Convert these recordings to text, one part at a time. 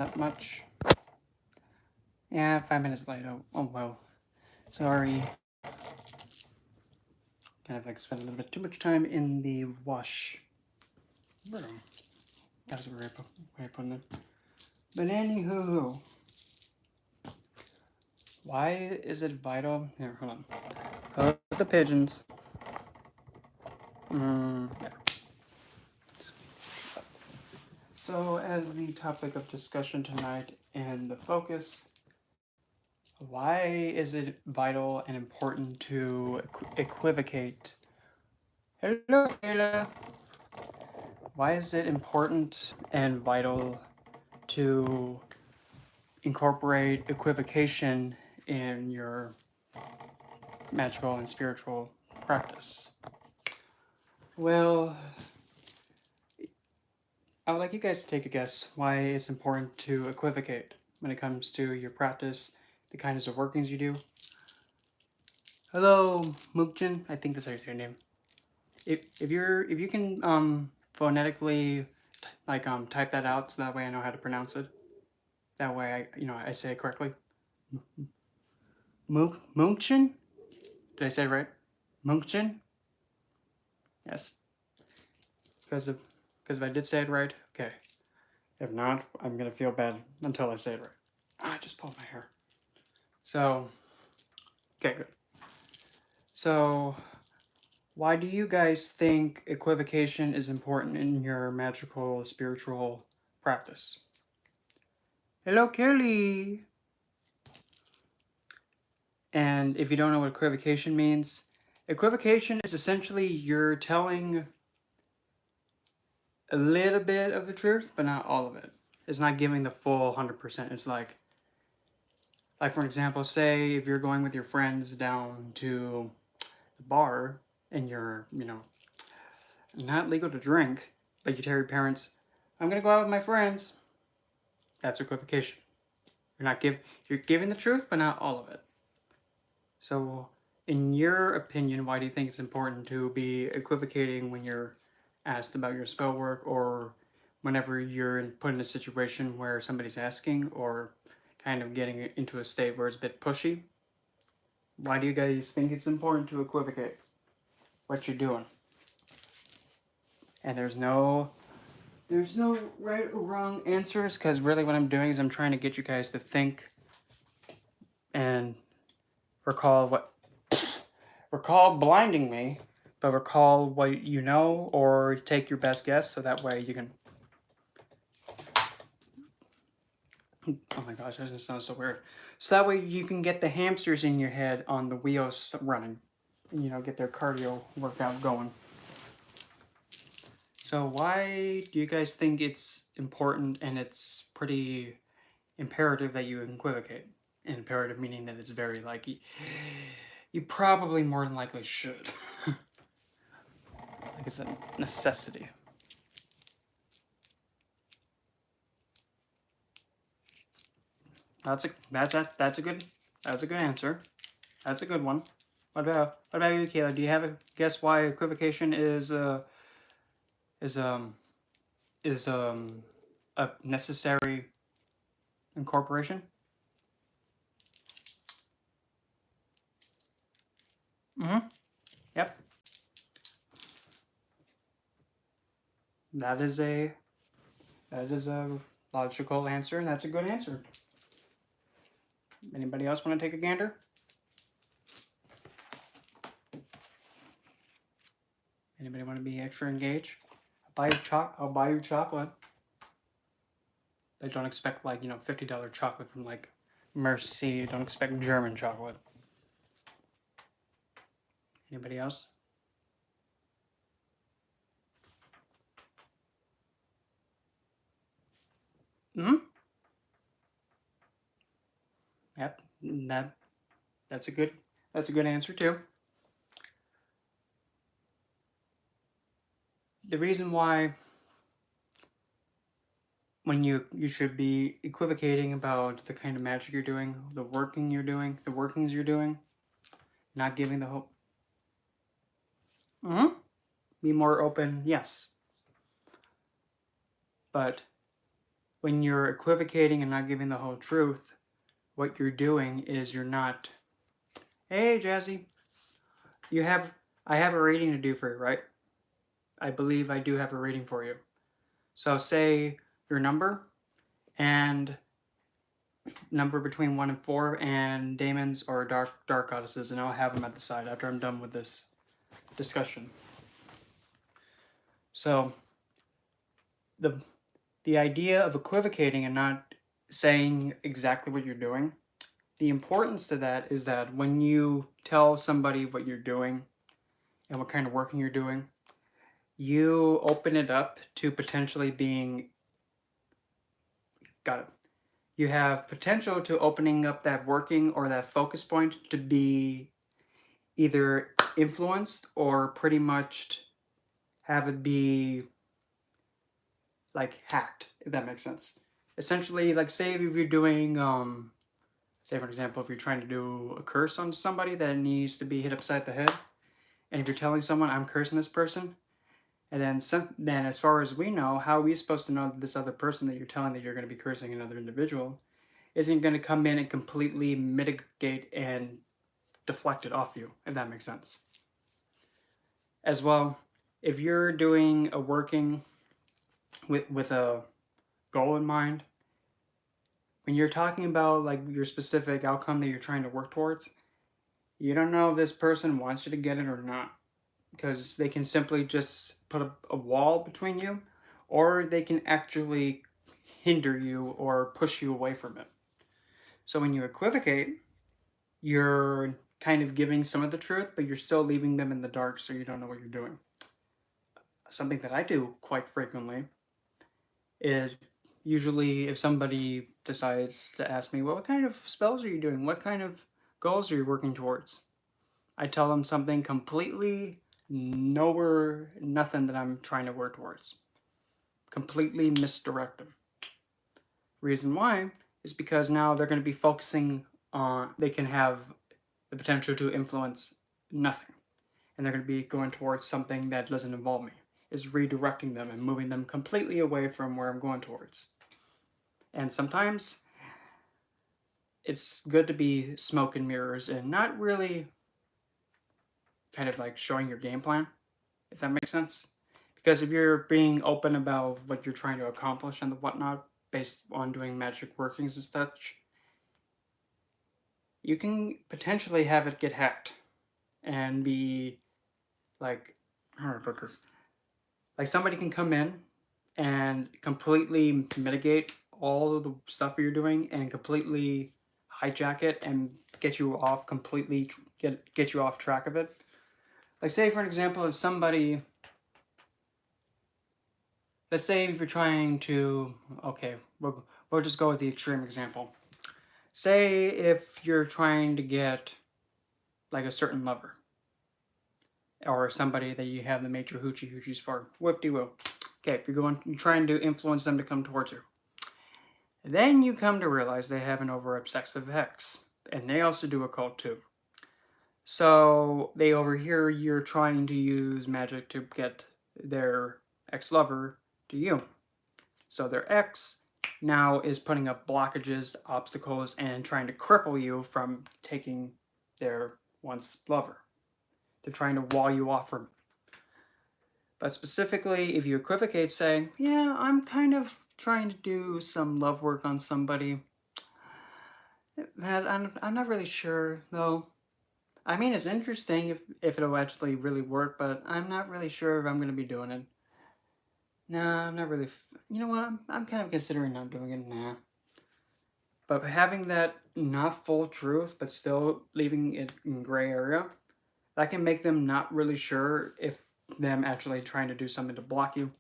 that much. Yeah, 5 minutes late. Oh well. Sorry. Kind of like spent a little bit too much time in the wash room. That's a way of putting it. But anywho, why is it vital? Here, hold on. Hold the pigeons. Yeah. So, as the topic of discussion tonight and the focus, why is it vital and important to equivocate? Hello, Kayla. Why is it important and vital to incorporate equivocation in your magical and spiritual practice? Well, I would like you guys to take a guess why it's important to equivocate when it comes to your practice, the kinds of workings you do. Hello, Mukjin. I think that's how you say your name. If you can phonetically type that out so that way I know how to pronounce it. That way I say it correctly. Mukjin? Did I say it right? Mukjin? Yes. Because if I did say it right, okay. If not, I'm gonna feel bad until I say it right. I just pulled my hair. So, okay, good. So, why do you guys think equivocation is important in your magical spiritual practice? Hello, Kelly. And if you don't know what equivocation means, equivocation is essentially you're telling a little bit of the truth, but not all of it. It's not giving the full 100%. It's like for example, say if you're going with your friends down to the bar and you're, not legal to drink, but you tell your parents, I'm gonna go out with my friends. That's equivocation. You're giving the truth, but not all of it. So, in your opinion, why do you think it's important to be equivocating when you're asked about your spell work, or whenever you're put in a situation where somebody's asking, or kind of getting into a state where it's a bit pushy? Why do you guys think it's important to equivocate what you're doing? And there's no right or wrong answers, because really what I'm doing is I'm trying to get you guys to think and recall blinding me, but recall what you know, or take your best guess, so that way you can. Oh my gosh, that just sounds so weird. So that way you can get the hamsters in your head on the wheels running. Get their cardio workout going. So why do you guys think it's important and it's pretty imperative that you equivocate? Imperative meaning that it's very like you probably more than likely should. Like it's a necessity. That's a good answer. That's a good one. What about you, Kayla? Do you have a guess why equivocation is is um a necessary incorporation? Mm-hmm. Yep. That is a logical answer, and that's a good answer. Anybody else want to take a gander? Anybody want to be extra engaged? I'll buy you chocolate. But don't expect like $50 chocolate from like Merci. Don't expect German chocolate. Anybody else? Mm-hmm. Yep. That's a good answer too. The reason why when you should be equivocating about the kind of magic you're doing, the workings you're doing, not giving the hope. Mm-hmm. Be more open, yes. But when you're equivocating and not giving the whole truth, what you're doing is you're not, hey Jazzy, you have, I have a rating to do for you, right? I believe I do have a rating for you. So say your number and number between 1 and 4 and daemons or dark goddesses, and I'll have them at the side after I'm done with this discussion. So the idea of equivocating and not saying exactly what you're doing, the importance to that is that when you tell somebody what you're doing and what kind of working you're doing, you open it up to potentially being, got it, you have potential to opening up that working or that focus point to be either influenced or pretty much have it be like hacked, if that makes sense. Essentially, like say if you're doing, say for example, if you're trying to do a curse on somebody that needs to be hit upside the head, and if you're telling someone I'm cursing this person, and then as far as we know, how are we supposed to know that this other person that you're telling that you're going to be cursing another individual isn't going to come in and completely mitigate and deflect it off you, if that makes sense. As well, if you're doing a working with a goal in mind, when you're talking about like your specific outcome that you're trying to work towards, you don't know if this person wants you to get it or not, because they can simply just put a wall between you, or they can actually hinder you or push you away from it. So when you equivocate, you're kind of giving some of the truth, but you're still leaving them in the dark, so you don't know what you're doing. Something that I do quite frequently is usually if somebody decides to ask me, well, what kind of spells are you doing? What kind of goals are you working towards? I tell them something completely nowhere, nothing that I'm trying to work towards. Completely misdirect them. Reason why is because now they're going to be focusing on, they can have the potential to influence nothing. And they're going to be going towards something that doesn't involve me. Is redirecting them and moving them completely away from where I'm going towards. And sometimes it's good to be smoke and mirrors and not really kind of like showing your game plan, if that makes sense. Because if you're being open about what you're trying to accomplish and whatnot, based on doing magic workings and such, you can potentially have it get hacked and be like, how do I put this? Like somebody can come in and completely mitigate all of the stuff you're doing and completely hijack it and get you off completely, get you off track of it. Like say for an example, if somebody, let's say if you're trying to, okay, we'll just go with the extreme example. Say if you're trying to get like a certain lover or somebody that you have the major hoochie hoochies for, whoop-de-whoop. Okay, you're trying to influence them to come towards you. Then you come to realize they have an over-obsessive ex, and they also do occult too. So they overhear you're trying to use magic to get their ex-lover to you. So their ex now is putting up blockages, obstacles, and trying to cripple you from taking their once lover. They're trying to wall you off from. But specifically, if you equivocate saying, yeah, I'm kind of trying to do some love work on somebody, I'm not really sure, though. I mean, it's interesting if it'll actually really work, but I'm not really sure if I'm going to be doing it. Nah, I'm not really, you know what, I'm kind of considering not doing it, nah. But having that not full truth, but still leaving it in gray area, that can make them not really sure if them actually trying to do something to block you.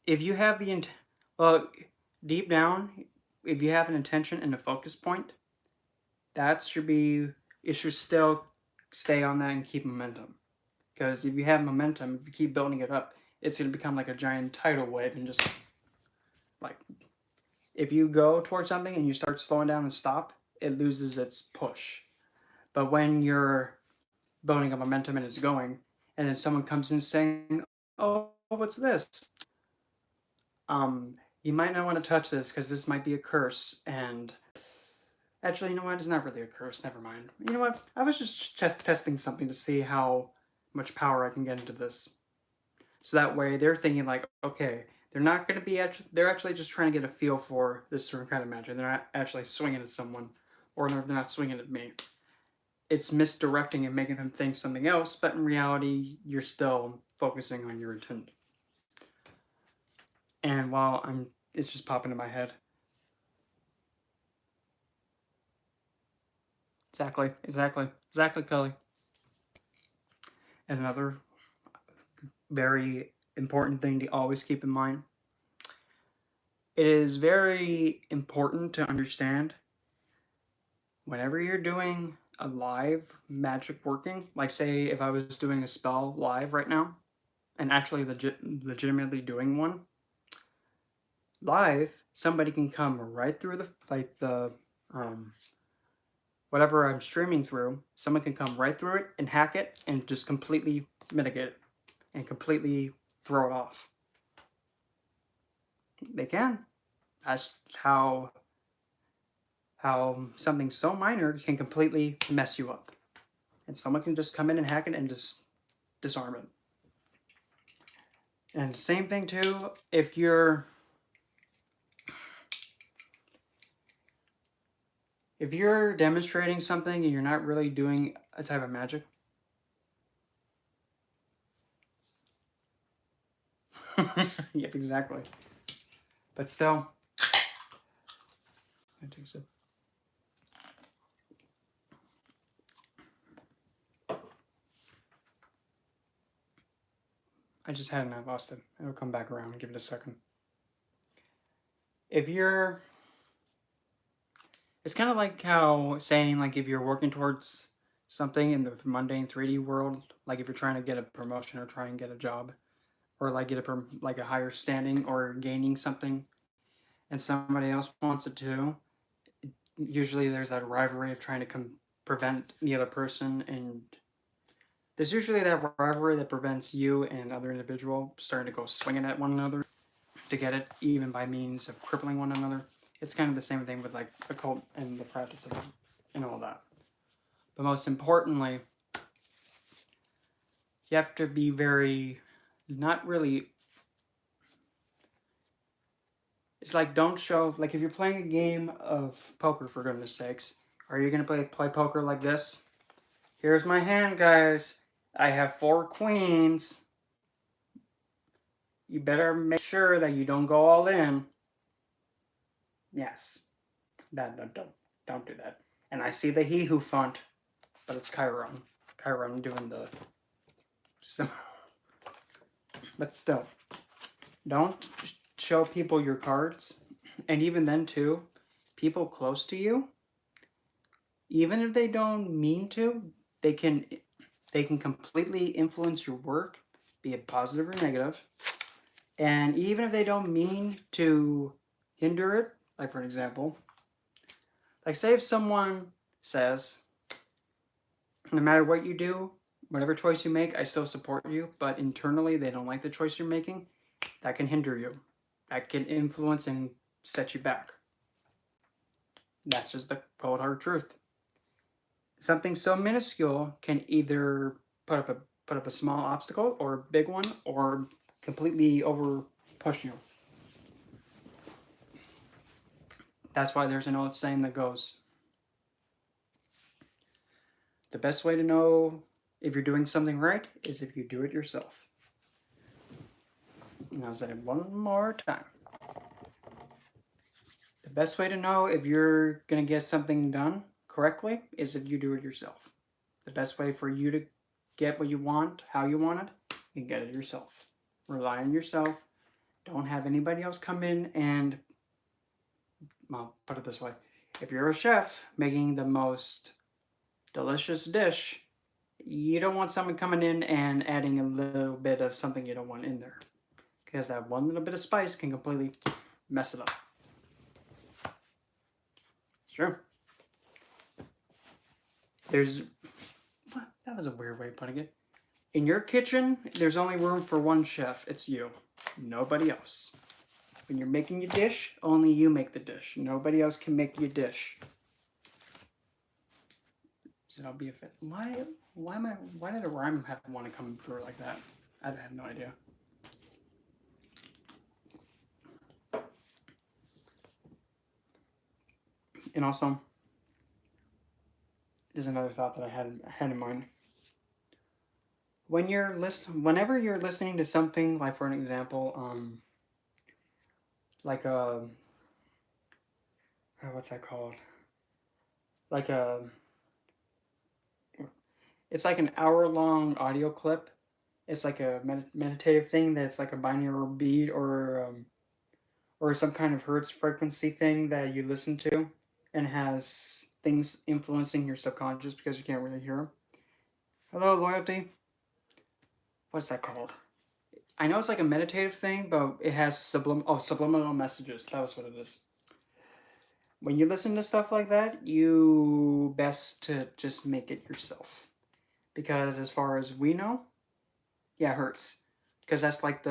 If you have the well, deep down, if you have an intention and a focus point, that should be, it should still stay on that and keep momentum. Because if you have momentum, if you keep building it up, it's going to become like a giant tidal wave and just like, if you go towards something and you start slowing down and stop, it loses its push. But when you're building up momentum and it's going, and then someone comes in saying, "Oh, what's this?" You might not want to touch this because this might be a curse. And actually, you know what? It's not really a curse. Never mind. You know what? I was just testing something to see how much power I can get into this. So that way they're thinking like, okay, they're not going to be they're actually just trying to get a feel for this certain kind of magic. They're not actually swinging at someone, or they're not swinging at me. It's misdirecting and making them think something else, but in reality, you're still focusing on your intent. And while it's just popping in my head. Exactly, Kelly. And another very important thing to always keep in mind. It is very important to understand whenever you're doing a live magic working, like say if I was doing a spell live right now, and actually legitimately doing one live, somebody can come right through the um, whatever I'm streaming through. Someone can come right through it and hack it and just completely mitigate it and completely throw it off. They can. That's how something so minor can completely mess you up. And someone can just come in and hack it and just disarm it. And same thing too, if you're demonstrating something and you're not really doing a type of magic. Yep, exactly. But still, I take a sip. I just had and I lost it. It'll come back around. Give it a second. If you're, it's kind of like how saying like if you're working towards something in the mundane 3D world, like if you're trying to get a promotion or try and get a job, or like get a higher standing or gaining something, and somebody else wants it too. Usually, there's that rivalry of trying to prevent the other person, and there's usually that rivalry that prevents you and other individual starting to go swinging at one another to get it, even by means of crippling one another. It's kind of the same thing with like a cult and the practice of it and all that. But most importantly, you have to be very, not really. It's like don't show, like if you're playing a game of poker, for goodness sakes, are you gonna play poker like this? Here's my hand, guys. I have 4 queens. You better make sure that you don't go all in. Yes. Don't do that. And I see the he who font, but it's Chiron. Chiron doing the... So, but still, don't show people your cards. And even then too, people close to you, even if they don't mean to, they can completely influence your work, be it positive or negative. And even if they don't mean to hinder it, like for example, like say if someone says, no matter what you do, whatever choice you make, I still support you, but internally they don't like the choice you're making, that can hinder you. That can influence and set you back. That's just the cold hard truth. Something so minuscule can either put up a small obstacle or a big one, or completely over push you. That's why there's an old saying that goes, the best way to know if you're doing something right is if you do it yourself. And I'll say it one more time. The best way to know if you're going to get something done correctly is if you do it yourself. The best way for you to get what you want, how you want it, you get it yourself. Rely on yourself. Don't have anybody else come in and, well, put it this way. If you're a chef making the most delicious dish, you don't want someone coming in and adding a little bit of something you don't want in there. Because that one little bit of spice can completely mess it up. It's true. There's... That was a weird way of putting it. In your kitchen, there's only room for one chef. It's you. Nobody else. When you're making your dish, only you make the dish. Nobody else can make your dish. So I'll be a fit. Why did a rhyme have to want to come through like that? I have no idea. And also, there's another thought that I had in mind. Whenever you're listening to something, like for an example, like a, what's that called? Like it's like an hour-long audio clip. It's like a meditative thing that's like a binaural beat or some kind of hertz frequency thing that you listen to and has things influencing your subconscious because you can't really hear them. Hello, loyalty. What's that called? I know it's like a meditative thing, but it has subliminal messages. That was what it is. When you listen to stuff like that, you best to just make it yourself. Because as far as we know, yeah, hertz. Because that's like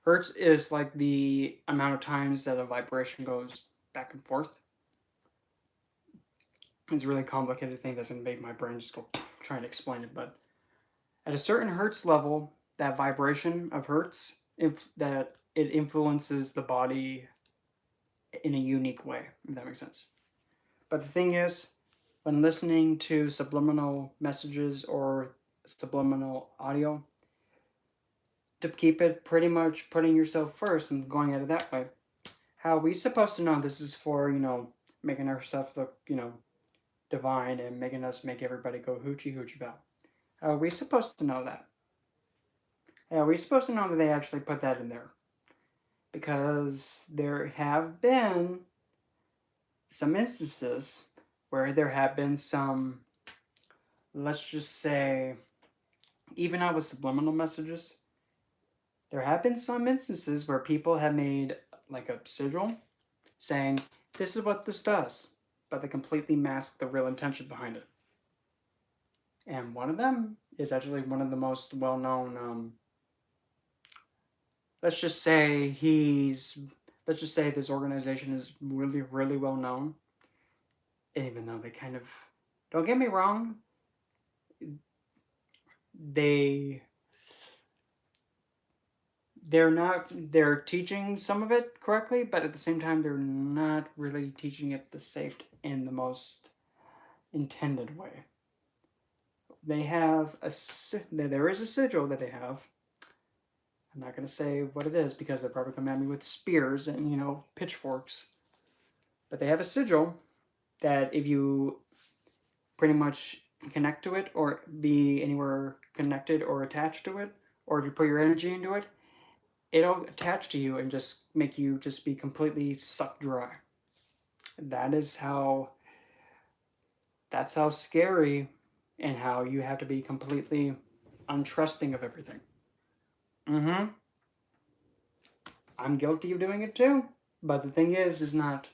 hertz is like the amount of times that a vibration goes back and forth. It's a really complicated thing that's going to make my brain just go trying to explain it. But at a certain hertz level, that vibration of hertz, that it influences the body in a unique way, if that makes sense. But the thing is, when listening to subliminal messages or subliminal audio, to keep it pretty much putting yourself first and going at it that way. How are we supposed to know this is for, making ourselves look, divine and making us make everybody go hoochie hoochie bow? How are we supposed to know that? How are we supposed to know that they actually put that in there? Because there have been some instances where there have been some, let's just say, even out with subliminal messages, there have been some instances where people have made like a sigil saying, this is what this does, but they completely mask the real intention behind it. And one of them is actually one of the most well-known, let's just say this organization is really, really well known. And even though they kind of, don't get me wrong, they're teaching some of it correctly, but at the same time, they're not really teaching it the safe and the most intended way. They have there is a sigil that they have. I'm not going to say what it is because they'll probably come at me with spears and, pitchforks. But they have a sigil that if you pretty much connect to it or be anywhere connected or attached to it, or if you put your energy into it, it'll attach to you and just make you just be completely sucked dry. That's how scary and how you have to be completely untrusting of everything. I'm guilty of doing it too. But the thing is it's not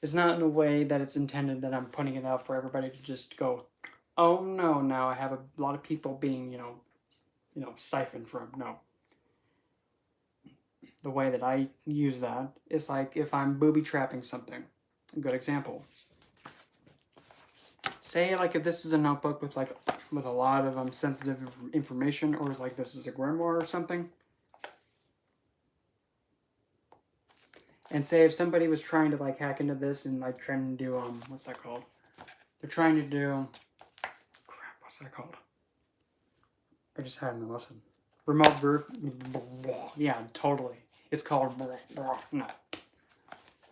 in a way that it's intended that I'm putting it out for everybody to just go, oh no, now I have a lot of people being, siphoned from. No. The way that I use that is like if I'm booby trapping something. A good example. Say like if this is a notebook with a lot of sensitive information, or like this is a grimoire or something. And say if somebody was trying to hack into this and trying to do what's that called? They're trying to do what's that called? I just had in the lesson. Remote yeah, totally. It's called no.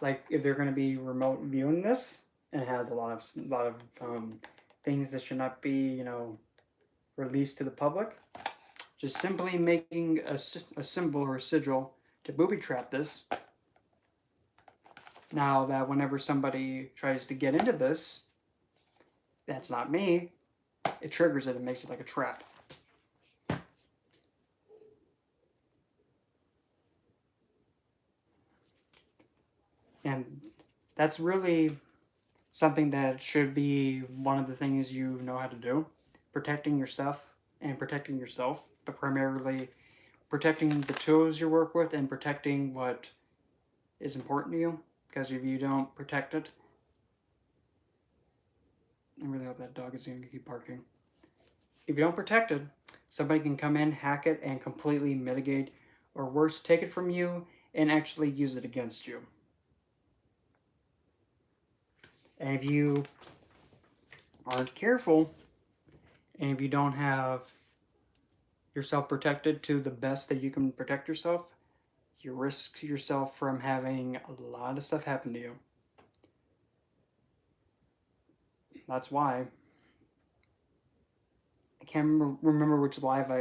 Like if they're going to be remote viewing this and it has a lot of things that should not be released to the public, just simply making a symbol or a sigil to booby trap this. Now that whenever somebody tries to get into this, that's not me, it triggers it and makes it like a trap. And that's really something that should be one of the things you know how to do. protecting your stuff and protecting yourself, but primarily protecting the tools you work with and protecting what is important to you. Because if you don't protect it, I really hope that dog is going to keep barking. If you don't protect it, somebody can come in, hack it, and completely mitigate, or worse, take it from you and actually use it against you. And if you aren't careful, and if you don't have yourself protected to the best that you can protect yourself, you risk yourself from having a lot of stuff happen to you. That's why I can't remember which live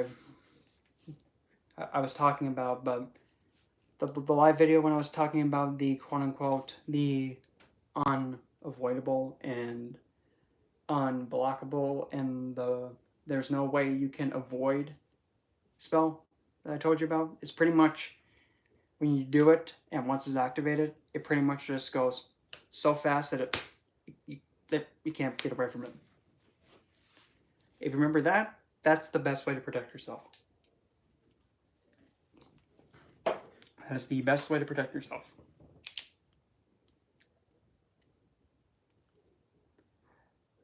I was talking about, but the live video when I was talking about the quote-unquote the unavoidable and unblockable and there's no way you can avoid spell that I told you about, is pretty much when you do it and once it's activated, it pretty much just goes so fast that you can't get away from it. If you remember that, that's the best way to protect yourself. That is the best way to protect yourself.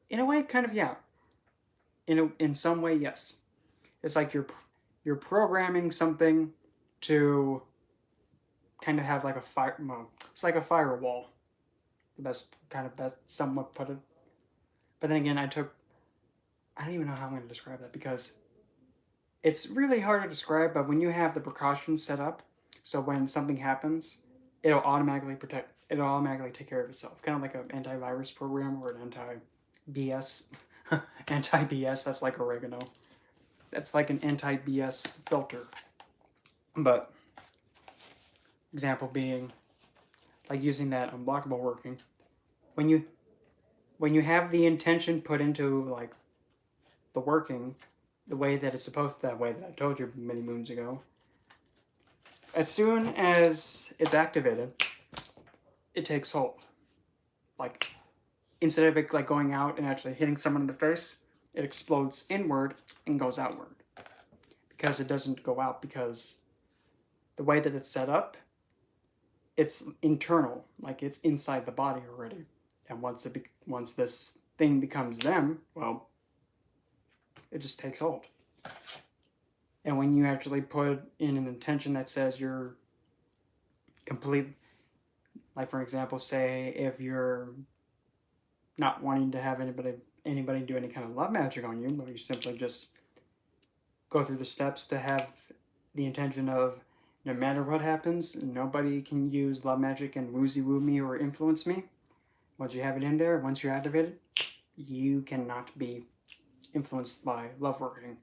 In a way, kind of, yeah. In some way, yes. It's like you're programming something to kind of have like a fire. Well, it's like a firewall. The best somewhat put it. But then again, I don't even know how I'm going to describe that because it's really hard to describe. But when you have the precautions set up, so when something happens, it'll automatically protect. It'll automatically take care of itself. Kind of like an antivirus program or an anti-BS. Anti-BS. That's like oregano. That's like an anti-BS filter. But example being like using that unblockable working. When you have the intention put into like the working the way that it's supposed, that way that I told you many moons ago, as soon as it's activated, it takes hold. Like instead of it like going out and actually hitting someone in the face, it explodes inward and goes outward. Because it doesn't go out, because the way that it's set up, it's internal, like it's inside the body already. And once this thing becomes them, well, it just takes hold. And when you actually put in an intention that says you're complete, like for example, say if you're not wanting to have anybody do any kind of love magic on you, but you simply just go through the steps to have the intention of no matter what happens, nobody can use love magic and woozy woo me or influence me. Once you have it in there, once you're activated, you cannot be influenced by love working.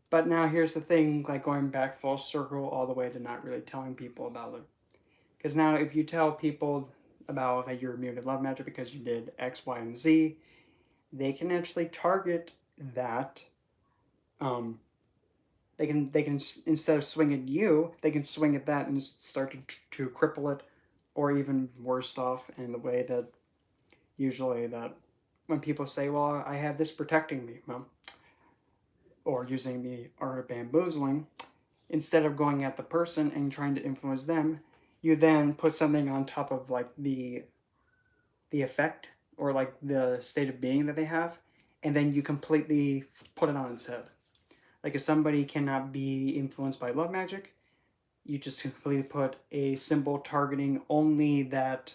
But now here's the thing, like going back full circle all the way to not really telling people about it. Because now if you tell people about that you're immune to love magic because you did X, Y, and Z, they can actually target that. They can instead of swing at you, they can swing at that and start to cripple it, or even worse off in the way that usually that when people say, well, I have this protecting me, well, or using the art of bamboozling, instead of going at the person and trying to influence them, you then put something on top of like the effect or like the state of being that they have, and then you completely put it on its head. Like if somebody cannot be influenced by love magic, you just completely put a symbol targeting only that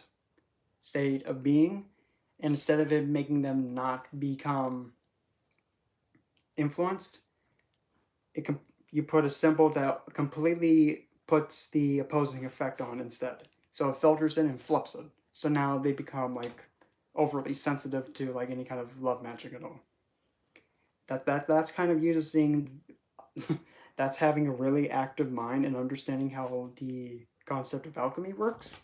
state of being, and instead of it making them not become influenced, you put a symbol that completely puts the opposing effect on instead. So it filters in and flips it. So now they become like overly sensitive to like any kind of love magic at all. That's kind of using that's having a really active mind and understanding how the concept of alchemy works.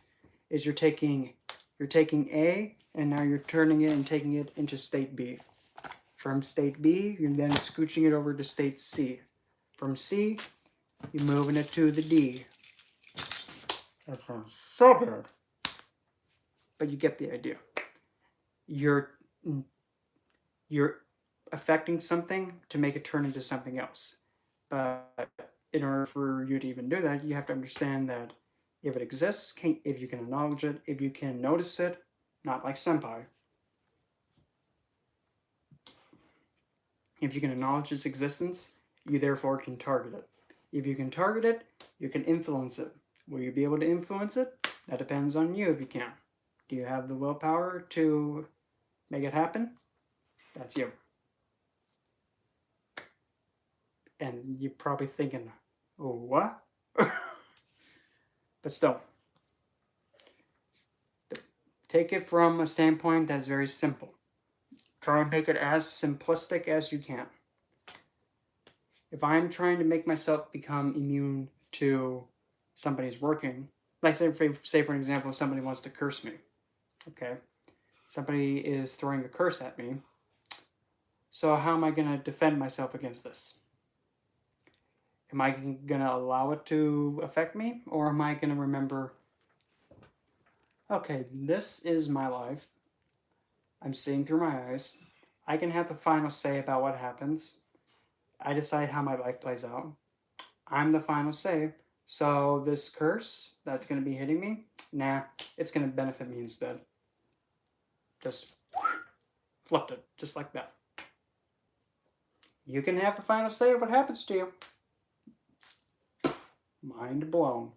Is you're taking A and now you're turning it and taking it into state B. From state B, you're then scooching it over to state C. From C, you're moving it to the D. That sounds so bad. But you get the idea. You're affecting something to make it turn into something else. But in order for you to even do that, you have to understand that if it exists, if you can acknowledge it, if you can notice it, not like senpai. If you can acknowledge its existence, you therefore can target it. If you can target it, you can influence it. Will you be able to influence it? That depends on you if you can. Do you have the willpower to make it happen? That's you. And you're probably thinking, oh, what? But still, take it from a standpoint that's very simple. Try and make it as simplistic as you can. If I'm trying to make myself become immune to somebody's working, like say for an example, if somebody wants to curse me, okay? Somebody is throwing a curse at me. So how am I going to defend myself against this? Am I going to allow it to affect me? Or am I going to remember, okay, this is my life. I'm seeing through my eyes. I can have the final say about what happens. I decide how my life plays out. I'm the final say. So this curse that's going to be hitting me, nah, it's going to benefit me instead. Just flipped it, just like that. You can have the final say of what happens to you. Mind blown.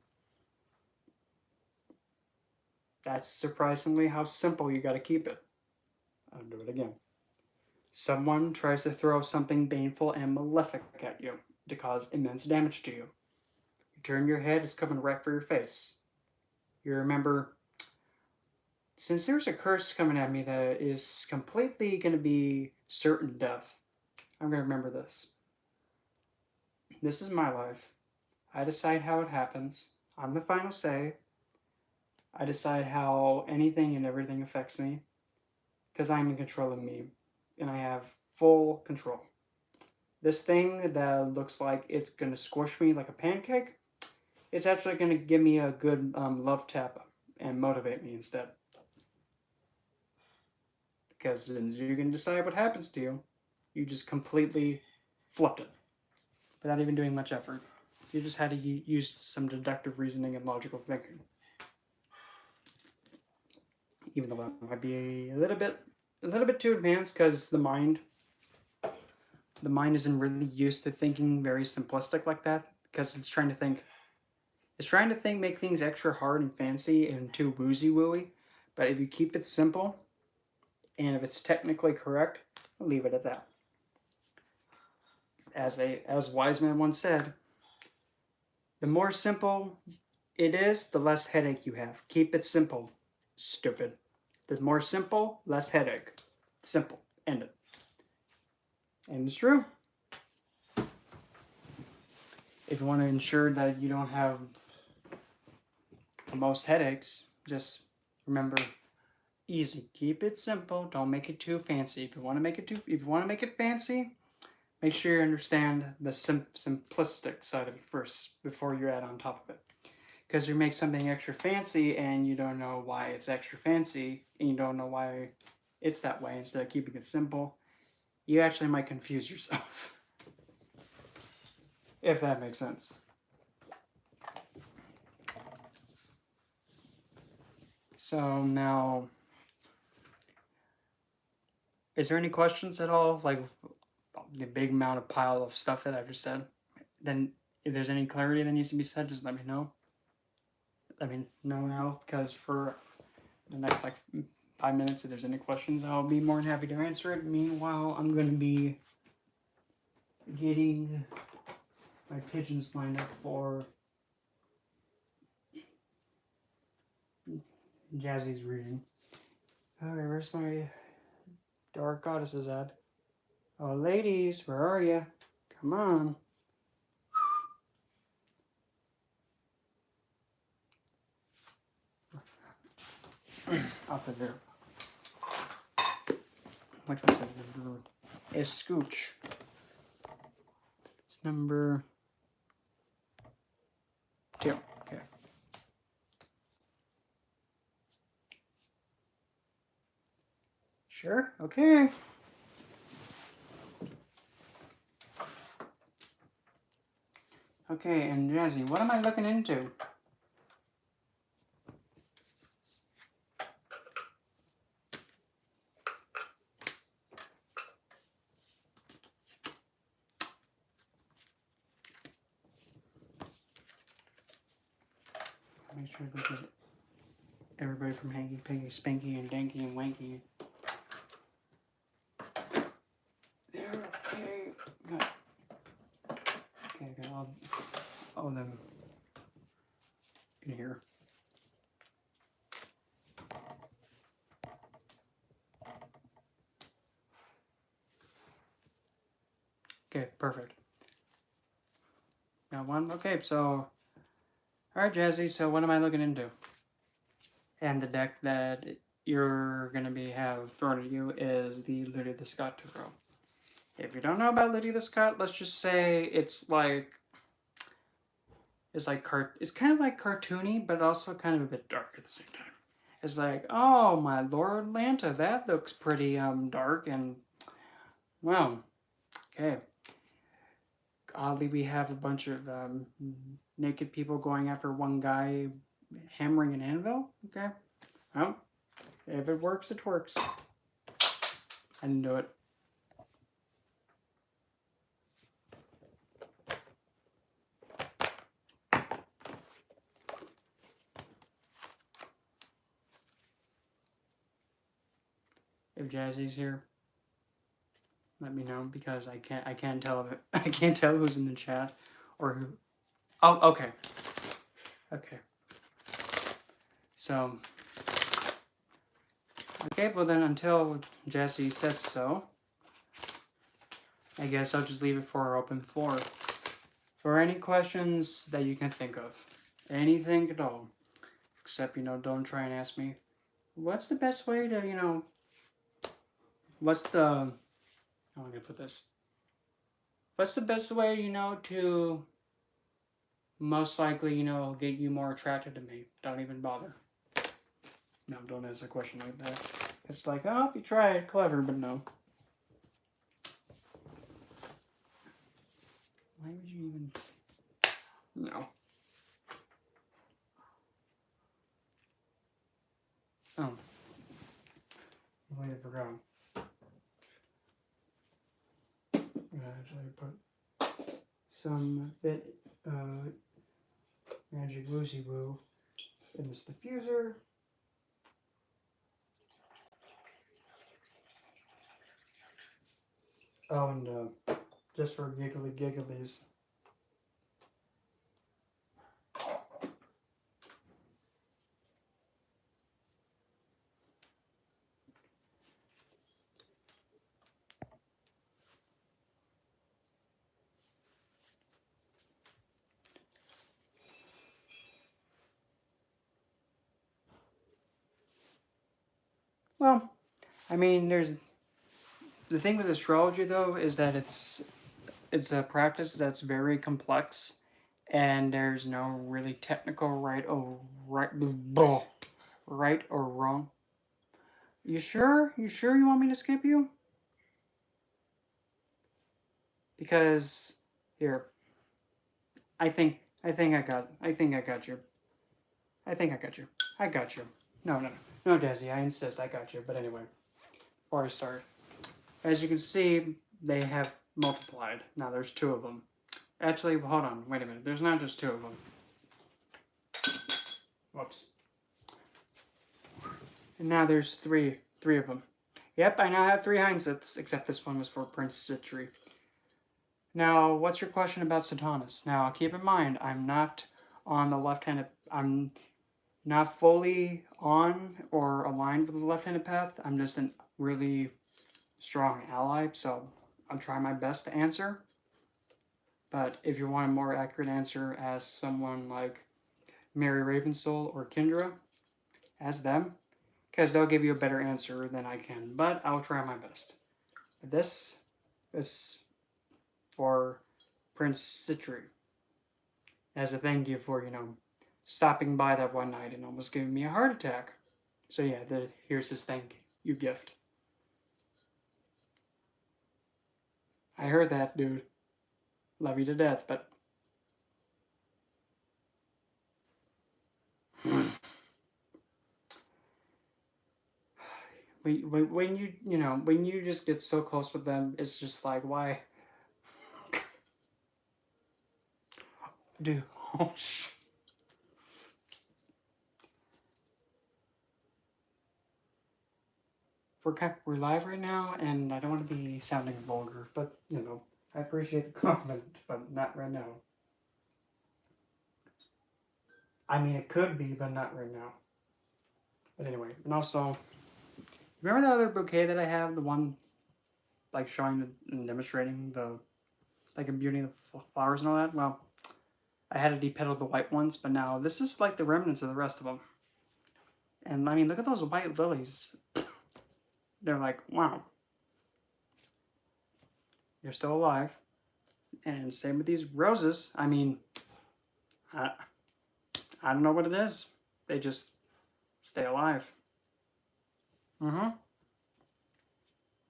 That's surprisingly how simple you got to keep it. I'll do it again. Someone tries to throw something baneful and malefic at you to cause immense damage to you. You turn your head, it's coming right for your face. You remember, since there's a curse coming at me that is completely going to be certain death, I'm going to remember this. This is my life. I decide how it happens. I'm the final say. I decide how anything and everything affects me because I'm in control of me and I have full control. This thing that looks like it's going to squish me like a pancake, it's actually going to give me a good love tap and motivate me instead. Because as you can decide what happens to you, you just completely flipped it without even doing much effort. You just had to use some deductive reasoning and logical thinking. Even though that might be a little bit too advanced because the mind isn't really used to thinking very simplistic like that because it's trying to think, make things extra hard and fancy and too woozy-wooey. But if you keep it simple, and if it's technically correct, I'll leave it at that. As wise man once said, the more simple it is, the less headache you have. Keep it simple, stupid. The more simple, less headache. Simple. End it. And it's true. If you want to ensure that you don't have the most headaches, just remember, easy. Keep it simple. Don't make it too fancy. If you want to make it fancy, make sure you understand the simplistic side of it first before you add on top of it. Because you make something extra fancy and you don't know why it's extra fancy and you don't know why it's that way instead of keeping it simple, you actually might confuse yourself. If that makes sense. So now, is there any questions at all? Like the big amount of pile of stuff that I've just said? Then if there's any clarity that needs to be said, just let me know. Let me know now, because for the next 5 minutes, if there's any questions, I'll be more than happy to answer it. Meanwhile, I'm going to be getting my pigeons lined up for Jazzy's reading. Alright, where's my dark goddesses at? Oh, ladies, where are you? Come on. Up there. Which one's that number? Is Scooch. It's number 2. Okay. Sure. Okay. Okay, and Jazzy, what am I looking into? Make sure to get everybody from Hanky Panky, Spanky, and Danky and Wanky. There, okay. Got, okay, I got all of them in here. Okay, perfect. Got one. Okay, so, alright, Jazzy, so what am I looking into? And the deck that you're going to have thrown at you is the Lydia the Scott Tarot. If you don't know about Lydia the Scott, let's just say it's kind of like cartoony, but also kind of a bit dark at the same time. It's like, oh my Lord Lanta, that looks pretty dark, and well, okay. Oddly, we have a bunch of naked people going after one guy hammering an anvil. Okay, well, if it works, it works. I didn't do it. If Jazzy's here, let me know, because I can't tell if I can't tell who's in the chat or who. Oh, okay. Okay. So, okay, well then, until Jazzy says so, I guess I'll just leave it for our open floor. For any questions that you can think of, anything at all, except, don't try and ask me, what's the best way to, what's the, how am I gonna put this? What's the best way, to most likely, get you more attracted to me? Don't even bother. No, don't ask a question like that. It's like, oh, if you try it, clever, but no. Why would you even... No. Oh. I forgot. I'm gonna actually put some bit magic woozy woo in this diffuser. Oh, and just for gigglies. Well, I mean, there's the thing with astrology though is that it's a practice that's very complex, and there's no really technical right or wrong. You sure? You sure you want me to skip you? Because here, I think I got you. I got you. I got you. No, Desi, I insist, I got you. But anyway, before I start, as you can see, they have multiplied. Now there's 2 of them. Actually, hold on, wait a minute. There's not just 2 of them. Whoops. And now there's three of them. Yep, I now have 3 Heinsets, except this one was for Prince Citri. Now, what's your question about Satanus? Now, keep in mind, I'm not on the left-handed... I'm not fully on or aligned with the left-handed path. I'm just a really strong ally, so I'll try my best to answer. But if you want a more accurate answer, ask someone like Mary Ravensoul or Kendra. Ask them, because they'll give you a better answer than I can. But I'll try my best. This is for Prince Citri, as a thank you for, stopping by that one night and almost giving me a heart attack. So yeah, here's his thank you gift. I heard that, dude. Love you to death, but when you know, when you just get so close with them, it's just like, why, dude? Oh, we're live right now, and I don't want to be sounding vulgar, but you know, I appreciate the compliment, but not right now. I mean, it could be, but not right now. But anyway, and also, remember the other bouquet that I have, the one like showing and demonstrating the like in beauty of the flowers and all that? Well, I had to depetal the white ones, but now this is like the remnants of the rest of them. And I mean, look at those white lilies. They're like, wow, you're still alive. And same with these roses. I mean, I, I don't know what it is. They just stay alive. Mm-hmm.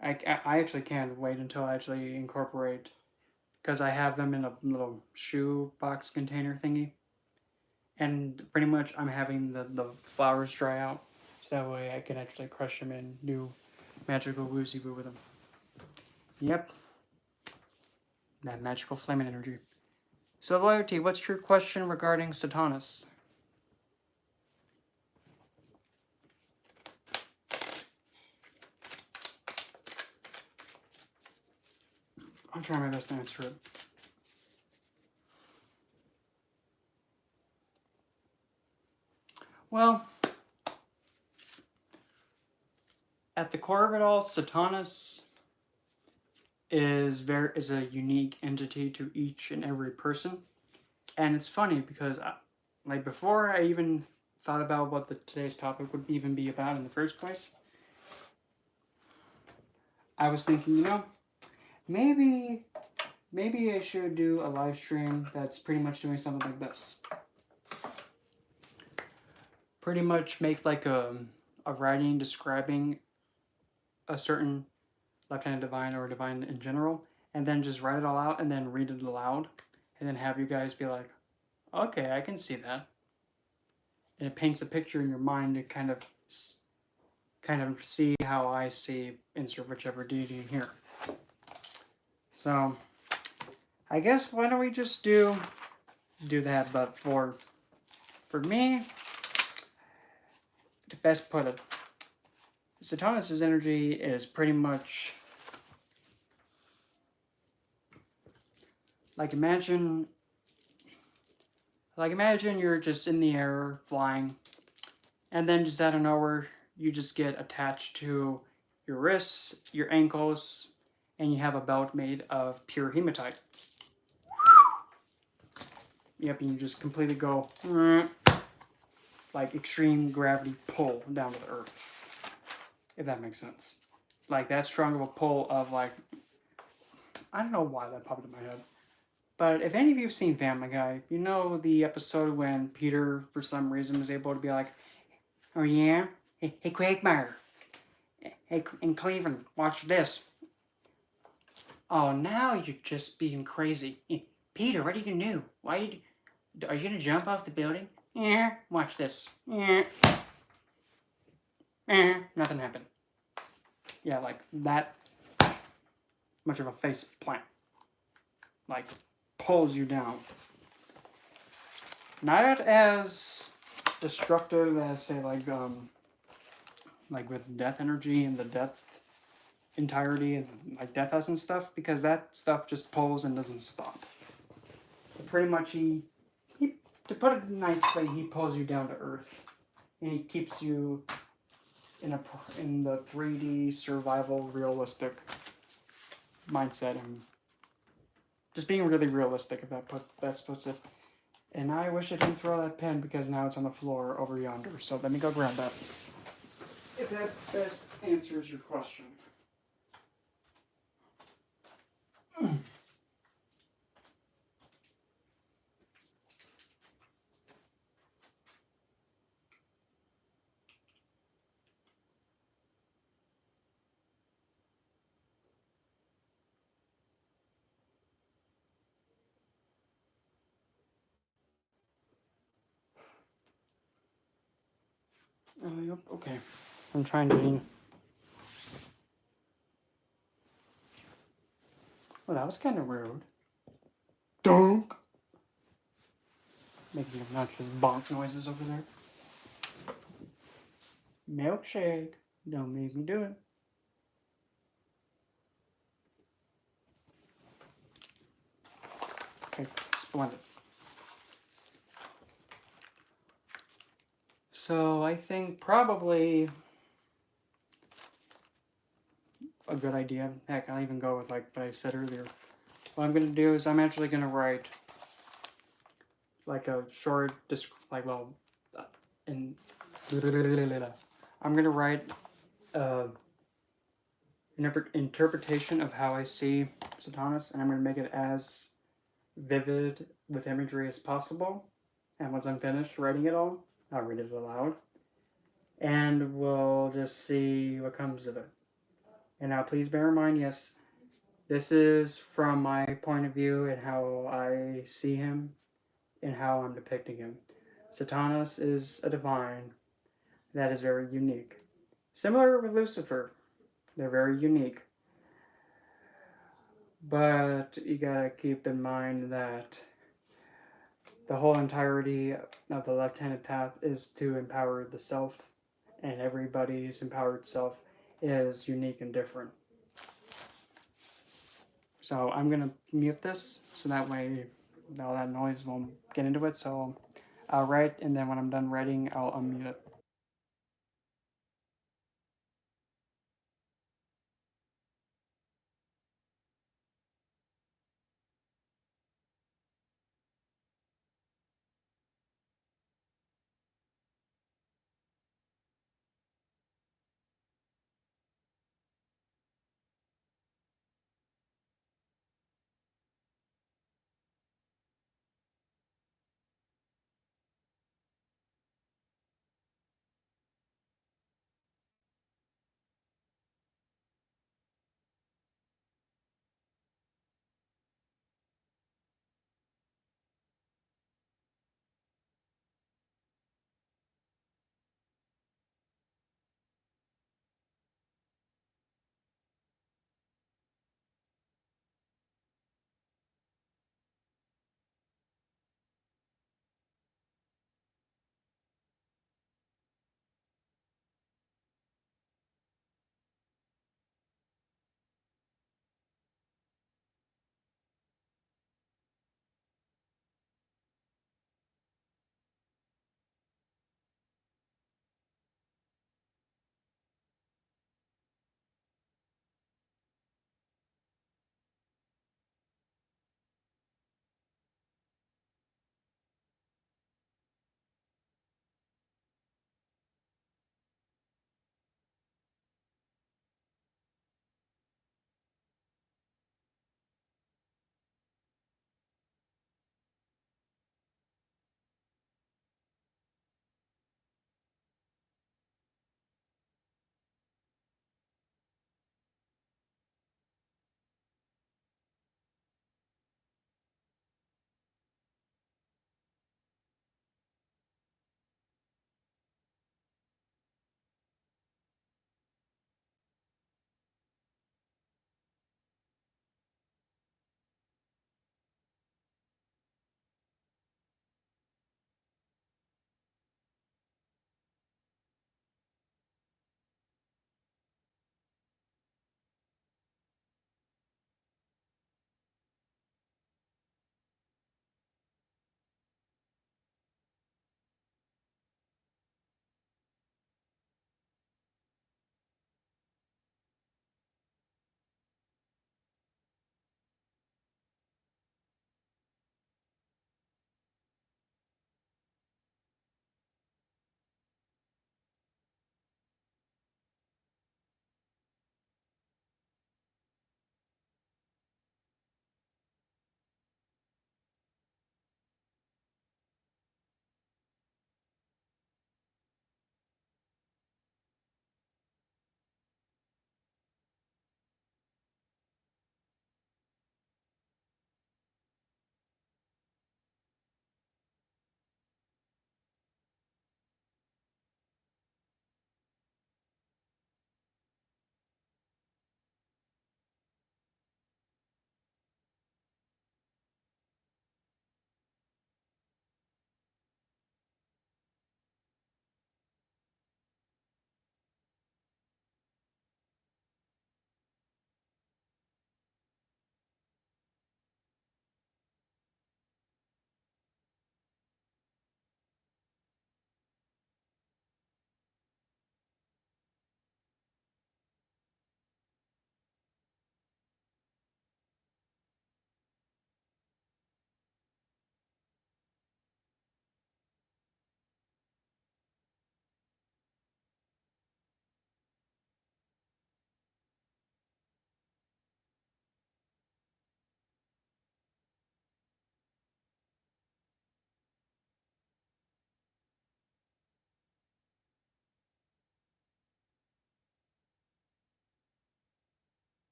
I actually can't wait until I actually incorporate, because I have them in a little shoe box container thingy. And pretty much I'm having the flowers dry out. So that way I can actually crush them and do magical woozy woo with them. Yep. That magical flaming energy. So Loyalty, what's your question regarding Satanas? I'll try my best to answer it. Well, at the core of it all, Satanas is a unique entity to each and every person, and it's funny because like before I even thought about what today's topic would even be about in the first place, I was thinking, you know, maybe I should do a live stream that's pretty much doing something like this. Pretty much make like a writing describing a certain left-handed divine or divine in general, and then just write it all out and then read it aloud, and then have you guys be like, okay, I can see that. And it paints a picture in your mind to kind of see how I see insert whichever deity in here. So I guess why don't we just do that, but for me, to best put it, Satanas' energy is pretty much like imagine you're just in the air flying, and then just out of nowhere you just get attached to your wrists, your ankles, and you have a belt made of pure hematite. Yep, and you just completely go like extreme gravity pull down to the earth. If that makes sense. Like that strong of a pull of like, I don't know why that popped in my head. But if any of you have seen Family Guy, you know the episode when Peter, for some reason, was able to be like, oh yeah? Hey Quagmire. Hey, in Cleveland, watch this. Oh, now you're just being crazy. Peter, what are you going to do? Are you going to jump off the building? Yeah, watch this. Yeah. Nothing happened. Yeah, like that much of a face plant. Like, pulls you down. Not as destructive as, say, like with death energy and the death entirety and like death essence stuff, because that stuff just pulls and doesn't stop. But pretty much he, to put it nicely, he pulls you down to earth, and he keeps you in the 3D survival realistic mindset and just being really realistic. If that puts it. And I wish I didn't throw that pen because now it's on the floor over yonder. So let me go grab that. If that best answers your question. Yep, okay. I'm trying to. Well, that was kind of rude. Dunk! Making obnoxious bonk noises over there. Milkshake. Don't make me do it. Okay, splendid. So I think probably a good idea. Heck, I'll even go with like what I said earlier. What I'm gonna do is I'm actually gonna write like a short, like in. I'm gonna write interpretation of how I see Satanas, and I'm gonna make it as vivid with imagery as possible. And once I'm finished writing it all, I'll read it aloud, and we'll just see what comes of it. And now, please bear in mind, yes, this is from my point of view and how I see him and how I'm depicting him. Satanas is a divine that is very unique. Similar with Lucifer, they're very unique. But you gotta keep in mind that the whole entirety of the left-handed path is to empower the self, and everybody's empowered self is unique and different. So I'm gonna mute this so that way all that noise won't get into it. So I'll write, and then when I'm done writing, I'll unmute it.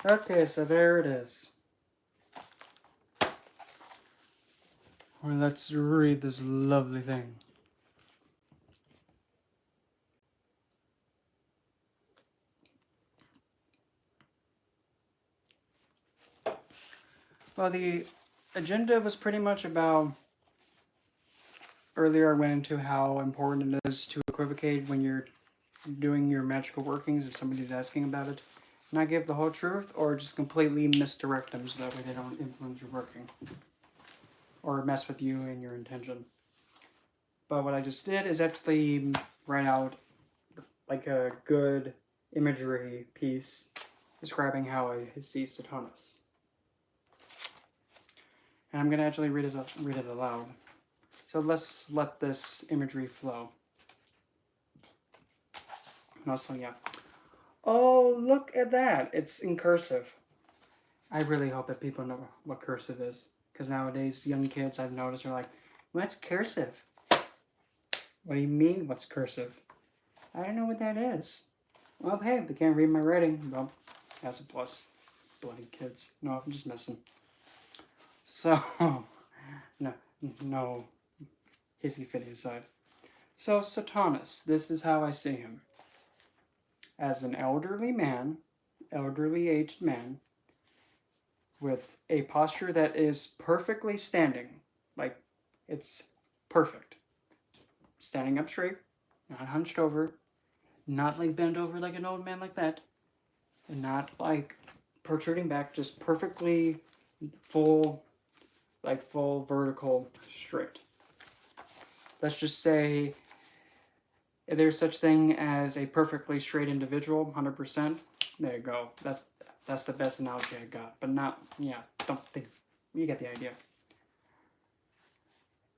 Okay, so there it is. Well, let's read this lovely thing. Well, the agenda was pretty much about. Earlier, I went into how important it is to equivocate when you're doing your magical workings if somebody's asking about it. Not give the whole truth, or just completely misdirect them so that way they don't influence your working or mess with you and your intention. But what I just did is actually write out like a good imagery piece describing how I see Saturnis. And I'm going to actually read it aloud. So let's let this imagery flow. And also, yeah. Oh, look at that. It's in cursive. I really hope that people know what cursive is. Because nowadays, young kids I've noticed are like, what's cursive? What do you mean, what's cursive? I don't know what that is. Well, hey, they can't read my writing. Well, that's a plus. Bloody kids. No, I'm just messing. So, no, hissy-fitty aside. So, Saturnis, this is how I see him. As an elderly aged man, with a posture that is perfectly standing. Like, it's perfect. Standing up straight, not hunched over, not like bent over like an old man like that, and not like protruding back, just perfectly full vertical straight. Let's just say if there's such thing as a perfectly straight individual, 100%, there you go. That's the best analogy I got. But not, yeah, don't think, you get the idea.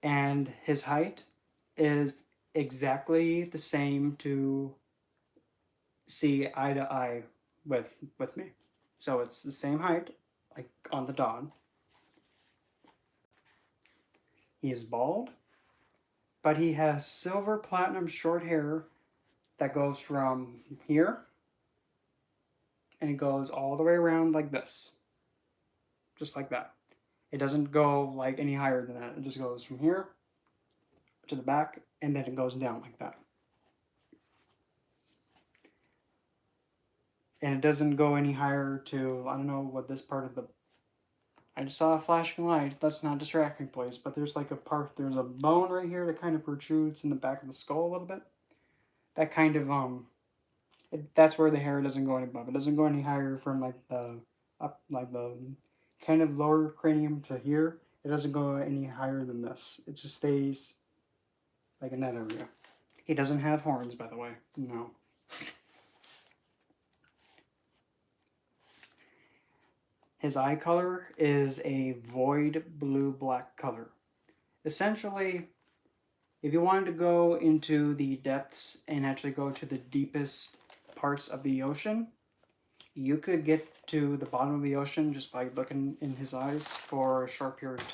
And his height is exactly the same to see eye to eye with me. So it's the same height, like on the dot. He's bald, but he has silver platinum short hair that goes from here and it goes all the way around like this. Just like that. It doesn't go like any higher than that. It just goes from here to the back and then it goes down like that. And it doesn't go any higher to, I don't know what this part of the, I just saw a flashing light. Let's not distract me, please. But there's like a part, there's a bone right here that kind of protrudes in the back of the skull a little bit. That kind of, that's where the hair doesn't go any above. It doesn't go any higher from like the, up, like the kind of lower cranium to here. It doesn't go any higher than this. It just stays like in that area. He doesn't have horns, by the way. No. His eye color is a void blue-black color. Essentially, if you wanted to go into the depths and actually go to the deepest parts of the ocean, you could get to the bottom of the ocean just by looking in his eyes for a short period of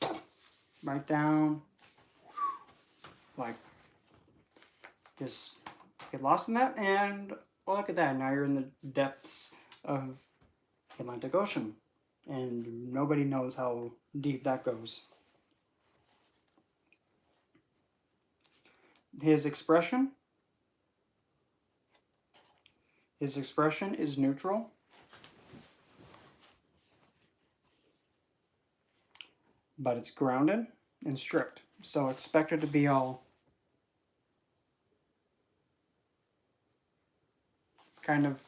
time. Right down, like, just get lost in that, and well, look at that. Now you're in the depths of the Atlantic Ocean, and nobody knows how deep that goes. His expression is neutral. But it's grounded and strict. So expect it to be all kind of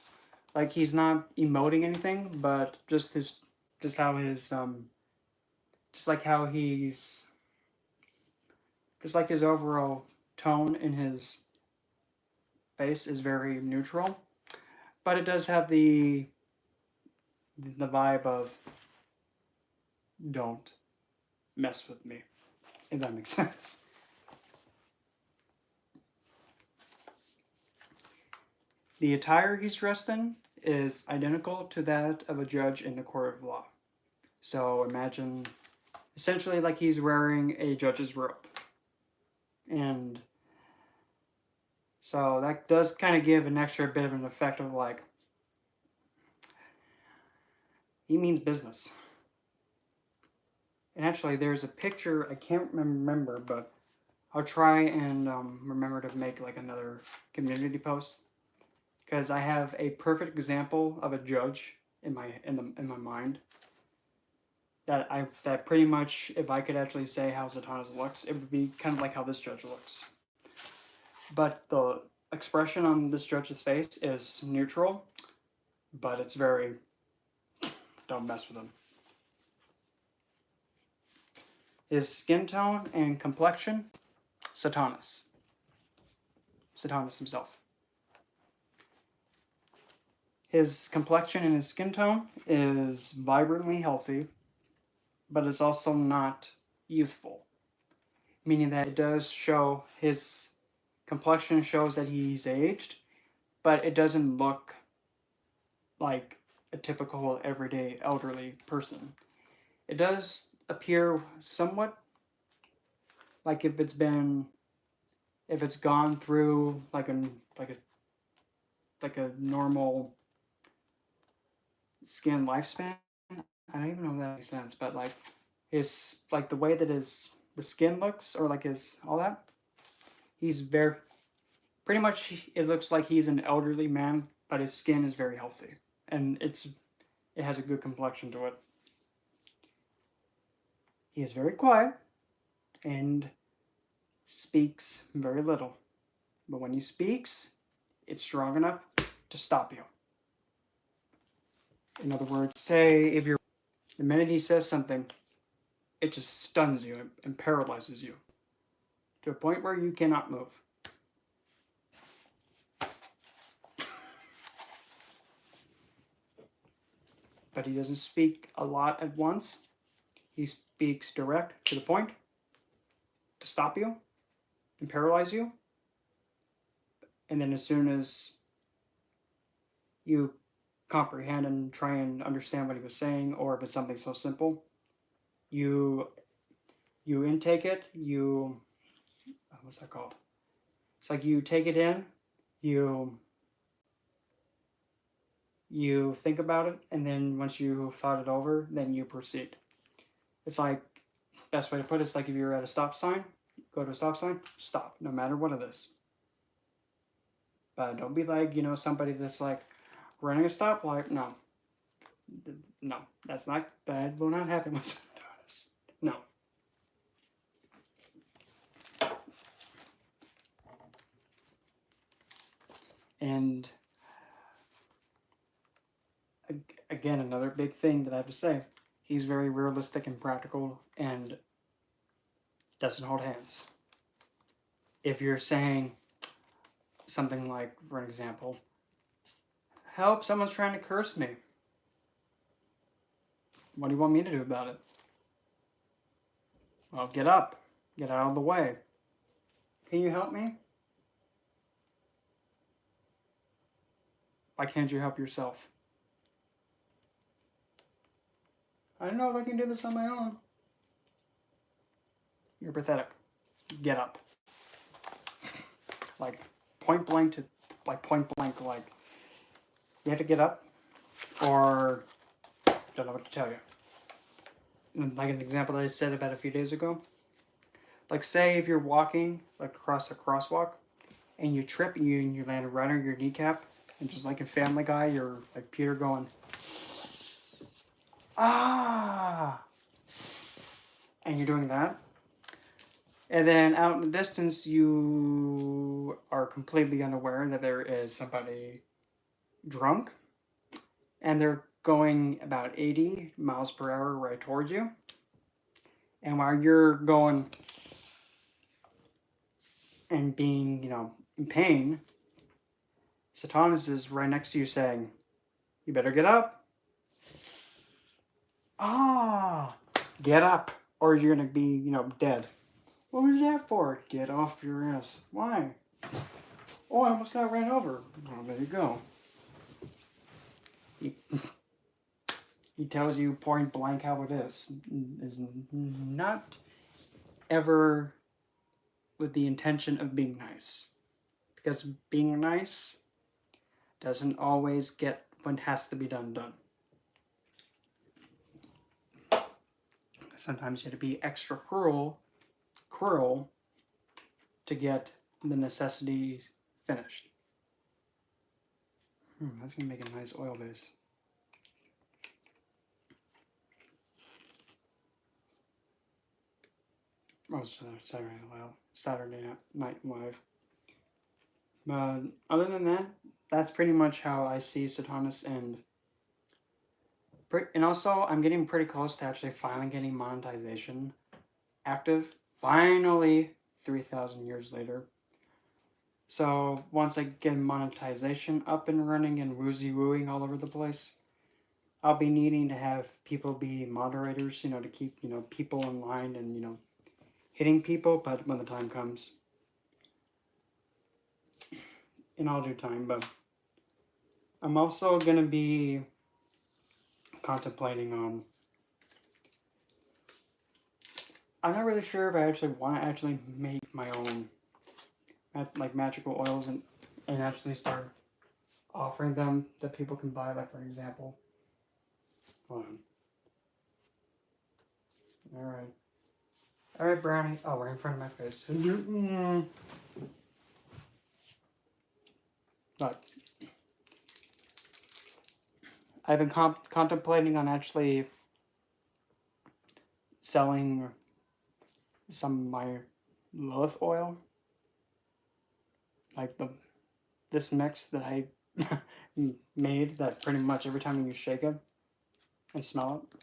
like he's not emoting anything, but just how his just like how he's just like his overall tone in his face is very neutral. But it does have the vibe of don't mess with me, if that makes sense. The attire he's dressed in is identical to that of a judge in the court of law. So imagine essentially like he's wearing a judge's robe. And so that does kind of give an extra bit of an effect of like, He means business. And actually, there's a picture, I can't remember, but I'll try and remember to make like another community post, because I have a perfect example of a judge in my mind that pretty much, if I could actually say how Zatanna looks, it would be kind of like how this judge looks. But the expression on this judge's face is neutral, but it's very, don't mess with him. His skin tone and complexion, Zatanna himself. His complexion and his skin tone is vibrantly healthy, but it's also not youthful. Meaning that it does show, his complexion shows that he's aged, but it doesn't look like a typical everyday elderly person. It does appear somewhat like if it's gone through like a normal skin lifespan. I don't even know if that makes sense, but like his, like the way that the skin looks, or like his, all that, he's very, pretty much it looks like he's an elderly man, but his skin is very healthy, and it has a good complexion to it. He is very quiet and speaks very little, but when he speaks, it's strong enough to stop you. In other words, say if you're, the minute he says something, it just stuns you and paralyzes you to a point where you cannot move. But he doesn't speak a lot at once. He speaks direct to the point to stop you and paralyze you. And then as soon as you comprehend and try and understand what he was saying, or if it's something so simple, you intake it, what's that called? It's like you take it in, you think about it, and then once you've thought it over, then you proceed. It's like, best way to put it, it's like if you're at a stop sign, go to a stop sign, stop, no matter what it is. But don't be like, somebody that's like running a stoplight. No, that will not happen with us. No. And again, another big thing that I have to say, he's very realistic and practical and doesn't hold hands. If you're saying something like, for an example, help, someone's trying to curse me. What do you want me to do about it? Well, get up. Get out of the way. Can you help me? Why can't you help yourself? I don't know if I can do this on my own. You're pathetic. Get up. Like point blank, like you have to get up, or don't know what to tell you. Like an example that I said about a few days ago. Like say if you're walking like across a crosswalk and you trip and you land right on your kneecap, and just like in Family Guy, you're like Peter going, ah, and you're doing that. And then out in the distance, you are completely unaware that there is somebody drunk, and they're going about 80 miles per hour right towards you. And while you're going and being, in pain, Zatanna is right next to you saying, you better get up. Get up, or you're going to be, dead. What was that for? Get off your ass. Why? Oh, I almost got ran over. Oh, there you go. He tells you point blank how it is. Is not ever with the intention of being nice. Because being nice doesn't always get what has to be done. sometimes you have to be extra cruel to get the necessities finished. That's gonna make a nice oil base. Oh, Saturday Night Live. But other than that, that's pretty much how I see Satanas, and also I'm getting pretty close to actually finally getting monetization active. Finally, 3,000 years later. So once I get monetization up and running and woozy-wooing all over the place, I'll be needing to have people be moderators, to keep, people in line and, hitting people, but when the time comes. In all due time, but I'm also going to be contemplating on, I'm not really sure if I actually want to actually make my own like magical oils and actually start offering them that people can buy, like for example. Hold on. Alright, Brownie. Oh, we're in front of my face. But I've been contemplating on actually selling some of my Lilith oil, like this mix that I made, that pretty much every time you shake it and smell it,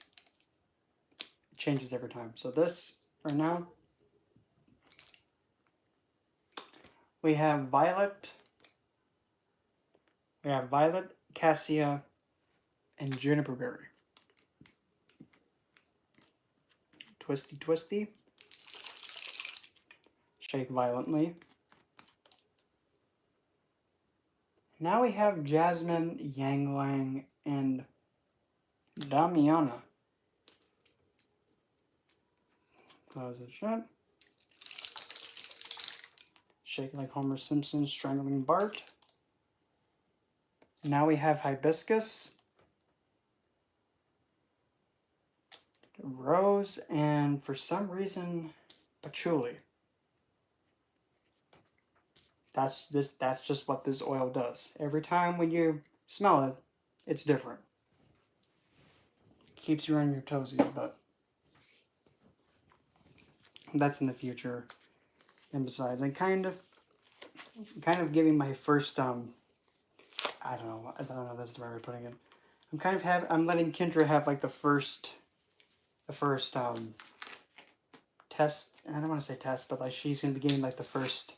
it changes every time. So this right now, we have violet, cassia, and juniper berry. Twisty. Shake violently. Now we have jasmine, ylang, and damiana. Close it shut. Shake like Homer Simpson strangling Bart. Now we have hibiscus, rose, and for some reason, patchouli. That's just what this oil does. Every time when you smell it, it's different. Keeps you on your toesies, but that's in the future. And besides, I'm kind of giving my first I don't know if that's the right way of putting it. I'm letting Kendra have like the first test. I don't want to say test, but like she's gonna be getting like the first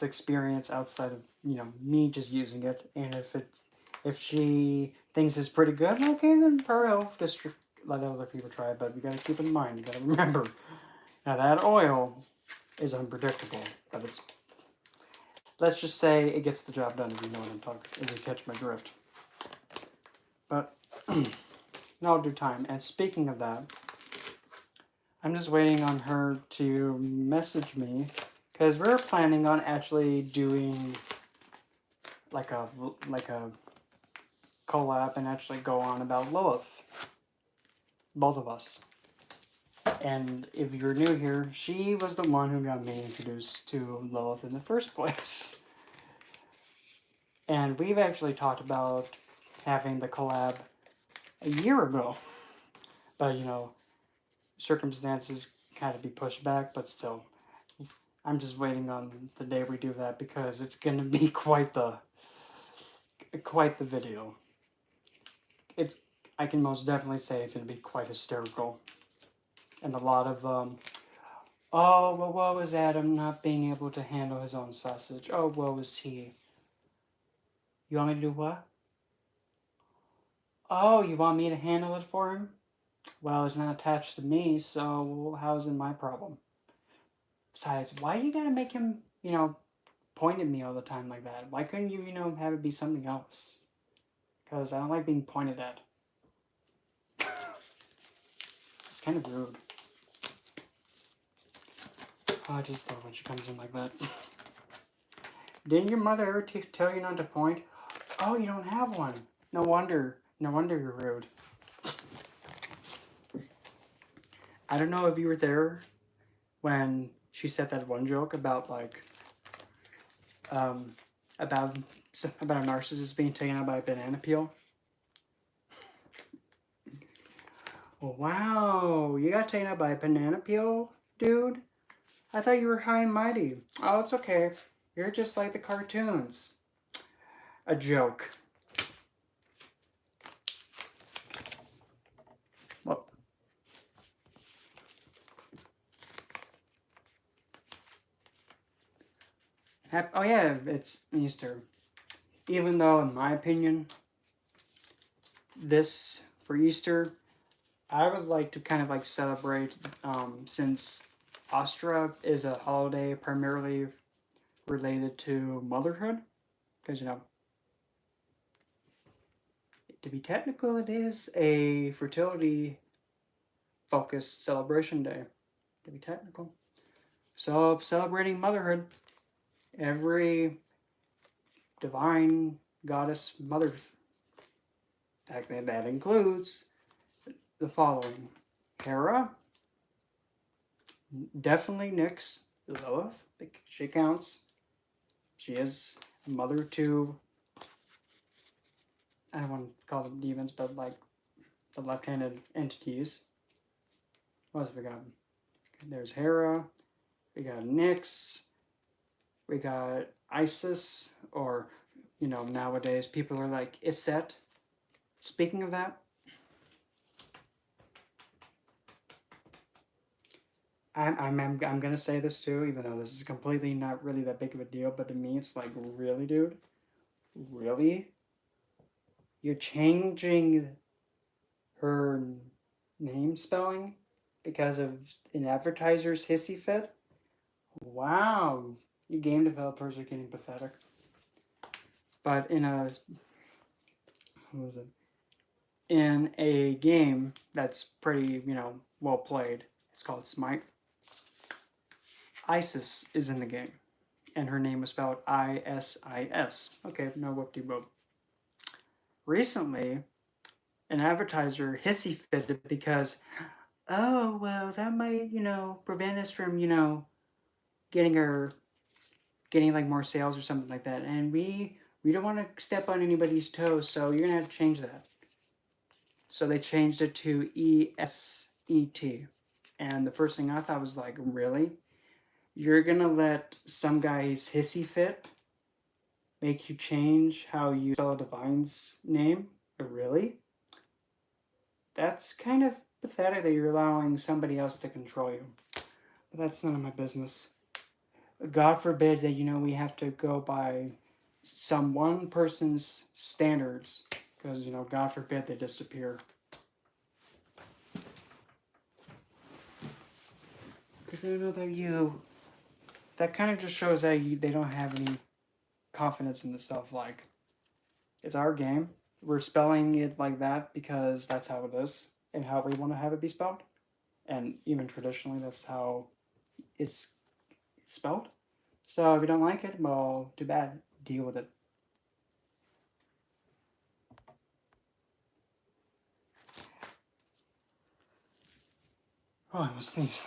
experience outside of me just using it. And if she thinks it's pretty good, okay, then probably just let other people try it. But you gotta keep in mind, you gotta remember, now that oil is unpredictable, but let's just say it gets the job done, if you know what I'm talking, if you catch my drift. But in all due time. And speaking of that, I'm just waiting on her to message me, because we're planning on actually doing like a collab and actually go on about Lilith, both of us. And if you're new here, she was the one who got me introduced to Lilith in the first place. And we've actually talked about having the collab a year ago. But, circumstances kind of be pushed back, but still. I'm just waiting on the day we do that, because it's going to be quite the video. I can most definitely say it's going to be quite hysterical. And a lot of, oh, well, woe is Adam not being able to handle his own sausage. Oh, woe is he. You want me to do what? Oh, you want me to handle it for him? Well, it's not attached to me, so how's it my problem? Besides, why do you gotta make him, point at me all the time like that? Why couldn't you, have it be something else? Because I don't like being pointed at. It's kind of rude. Oh, I just love when she comes in like that. Didn't your mother ever tell you not to point? Oh, you don't have one. No wonder you're rude. I don't know if you were there when she said that one joke about like um, about a narcissist being taken out by a banana peel. Wow, you got taken out by a banana peel, dude? I thought you were high and mighty. Oh, it's okay. You're just like the cartoons. A joke. Well, oh yeah, it's Easter. Even though, in my opinion, this for Easter, I would like to kind of like celebrate since Astra is a holiday primarily related to motherhood, because you know, to be technical, it is a fertility focused celebration day. To be technical, so celebrating motherhood, every divine goddess mother. That includes the following: Hera, definitely Nyx, Lilith, she counts. She is mother to, I don't want to call them demons, but like the left-handed entities. What else we got? There's Hera, we got Nyx, we got Isis, or, you know, nowadays people are like Iset. Speaking of that, I'm gonna say this too, even though this is completely not really that big of a deal, but to me it's like, really, dude? Really? You're changing her name spelling because of an advertiser's hissy fit? Wow, you game developers are getting pathetic. But in a, what was it? In a game that's pretty, you know, well played, it's called Smite. Isis is in the game, and her name was spelled ISIS. Okay, no whoop-de-whoop. Recently, an advertiser hissy fitted because, oh, well, that might, you know, prevent us from, you know, getting like more sales or something like that. And we don't want to step on anybody's toes, so you're going to have to change that. So they changed it to ESET. And the first thing I thought was like, really? You're going to let some guy's hissy fit make you change how you spell a divine's name? Really? That's kind of pathetic that you're allowing somebody else to control you. But that's none of my business. God forbid that, you know, we have to go by some one person's standards, because, you know, God forbid they disappear. Because I don't know about you, that kind of just shows that they don't have any confidence in the stuff. Like, it's our game. We're spelling it like that because that's how it is and how we want to have it be spelled. And even traditionally, that's how it's spelled. So if you don't like it, well, too bad. Deal with it. Oh, I must sneeze.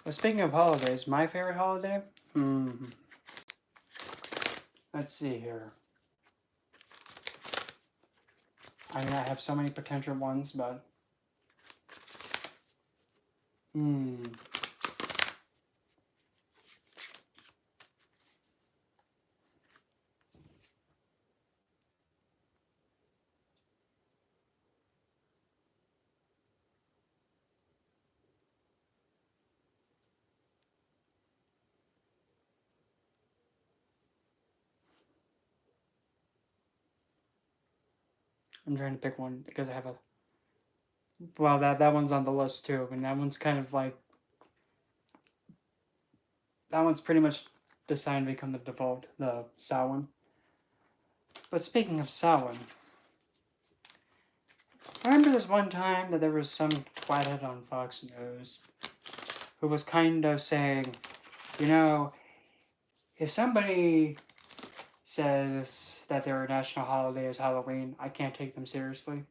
Well, speaking of holidays, my favorite holiday? Let's see here. I mean, I have so many potential ones, but... I'm trying to pick one because I have a... Well, that one's on the list too, and that one's kind of like... That one's pretty much decided to become the default, the Samhain. But speaking of Samhain, I remember this one time that there was some twathead on Fox News who was kind of saying, you know, if somebody says that their national holiday is Halloween, I can't take them seriously.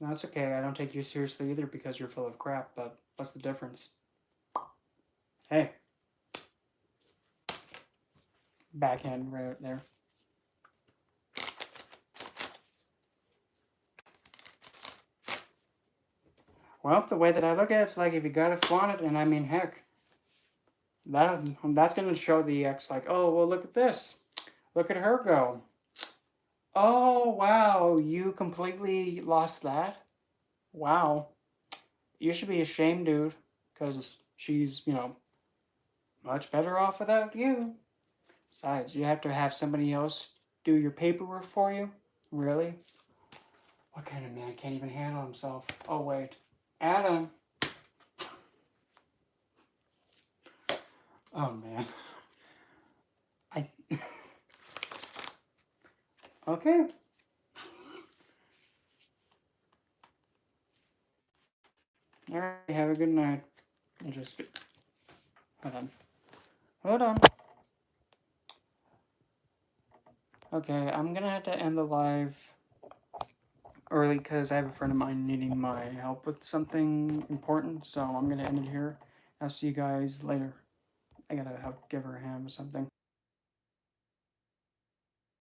No, it's okay. I don't take you seriously either because you're full of crap, but what's the difference? Hey. Backhand right there. Well, the way that I look at it, it's like if you gotta flaunt it, and I mean, heck, that's gonna show the ex like, oh, well, look at this. Look at her go. Oh, wow, you completely lost that? Wow. You should be ashamed, dude, because she's, you know, much better off without you. Besides, you have to have somebody else do your paperwork for you? Really? What kind of man can't even handle himself? Oh, wait. Adam. Oh, man. Okay. Alright, have a good night. I'll just... Hold on. Hold on. Okay, I'm gonna have to end the live early because I have a friend of mine needing my help with something important, so I'm gonna end it here. I'll see you guys later. I gotta help give her a hand with something.